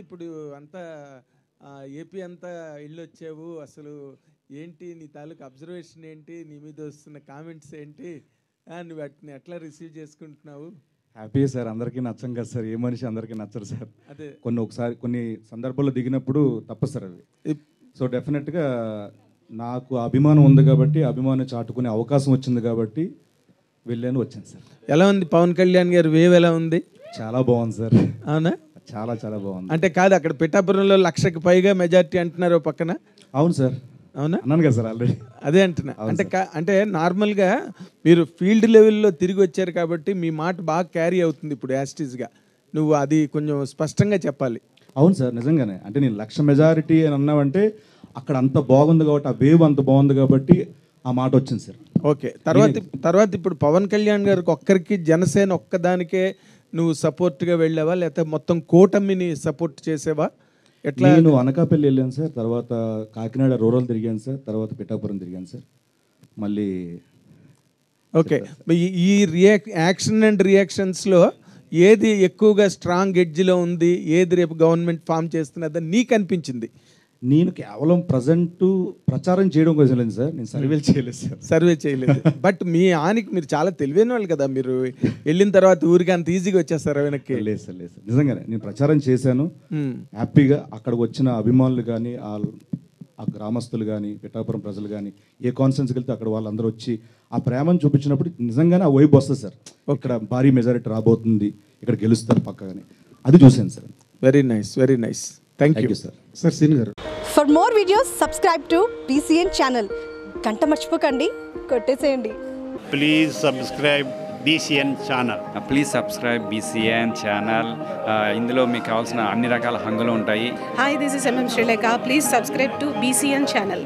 ఇప్పుడు అంతా ఏపీ అంతా వెళ్ళొచ్చావు, అసలు ఏంటి నీ తాలూకు అబ్జర్వేషన్ ఏంటి, నీ మీద వస్తున్న కామెంట్స్ ఏంటి, నువ్వు వాటిని ఎట్లా రిసీవ్ చేసుకుంటున్నావు? హ్యాపీ సార్, అందరికీ నచ్చం కదా సార్, ఏ మనిషి అందరికీ నచ్చరు సార్. అదే కొన్ని సందర్భాల్లో దిగినప్పుడు తప్ప సార్ అవి. సో డెఫినెట్గా నాకు అభిమానం ఉంది కాబట్టి, అభిమానం చాటుకునే అవకాశం వచ్చింది కాబట్టి వెళ్ళాను, వచ్చాను సార్. ఎలా ఉంది పవన్ కళ్యాణ్ గారు వేవ్ ఎలా ఉంది? చాలా బాగుంది సార్. అవునా? చాలా చాలా బాగుంది. అంటే కాదు, అక్కడ పిఠాపురంలో 1,00,000కి పైగా మెజారిటీ అంటున్నారు పక్కన. అవును సార్. అవునా? అన్నాను కదా సార్ ఆల్రెడీ. అదే అంటున్నా. అంటే నార్మల్గా మీరు ఫీల్డ్ లెవెల్లో తిరిగి వచ్చారు కాబట్టి మీ మాట బాగా క్యారీ అవుతుంది ఇప్పుడు యాస్టీస్గా. నువ్వు అది కొంచెం స్పష్టంగా చెప్పాలి. అవును సార్, నిజంగానే. అంటే నేను 1,00,000 మెజారిటీ అని అన్నావంటే అక్కడ అంత బాగుంది కాబట్టి, ఆ వేవ్ అంత బాగుంది కాబట్టి ఆ మాట వచ్చింది సార్. ఓకే. తర్వాత ఇప్పుడు పవన్ కళ్యాణ్ గారికి ఒక్కరికి, జనసేన ఒక్కదానికే నువ్వు సపోర్ట్గా వెళ్ళావా, లేకపోతే మొత్తం కూటమిని సపోర్ట్ చేసేవా? ఎట్లా? నేను అనకాపల్లి వెళ్ళాను సార్, తర్వాత కాకినాడ రూరల్ తిరిగాను సార్, తర్వాత పిఠాపురం తిరిగాను సార్. మళ్ళీ ఓకే. ఈ యాక్షన్ అండ్ రియాక్షన్స్లో ఏది ఎక్కువగా స్ట్రాంగ్ ఎడ్జ్లో ఉంది, ఏది రేపు గవర్నమెంట్ ఫామ్ చేస్తున్నదని నీకు అనిపించింది? నేను కేవలం ప్రజెంట్ ప్రచారం చేయడం కోసం లేదు సార్, నేను సర్వేలు చేయలేదు సార్. సర్వే చేయలేదు. బట్ మీ ఆనికి మీరు చాలా తెలివైన వాళ్ళు కదా, మీరు వెళ్ళిన తర్వాత ఊరికి అంత ఈజీగా వచ్చేస్తారు వెనక్కి? లేదు సార్, లేదు సార్, నిజంగానే నేను ప్రచారం చేశాను హ్యాపీగా. అక్కడికి వచ్చిన అభిమానులు కానీ, ఆ గ్రామస్తులు కానీ, పిఠాపురం ప్రజలు కానీ, ఏ కాన్ఫరెన్స్కి వెళ్తే అక్కడ వాళ్ళందరూ వచ్చి ఆ ప్రేమను చూపించినప్పుడు నిజంగానే ఆ వైబ్ వస్తుంది సార్. ఇక్కడ భారీ మెజారిటీ రాబోతుంది, ఇక్కడ గెలుస్తారు పక్కగానే, అది చూశాను sir. Very nice, very nice. Thank you sir. Sir సీన్ గారు, for more videos subscribe to BCN channel. గంట మర్చిపోకండి, కొట్టేసేయండి. Please subscribe BCN channel. Please subscribe BCN channel. ఇందులో మీకు కావాల్సిన అన్ని రకాల హంగులు ఉంటాయి. Hi, this is MM Sri Lanka. Please subscribe to BCN channel.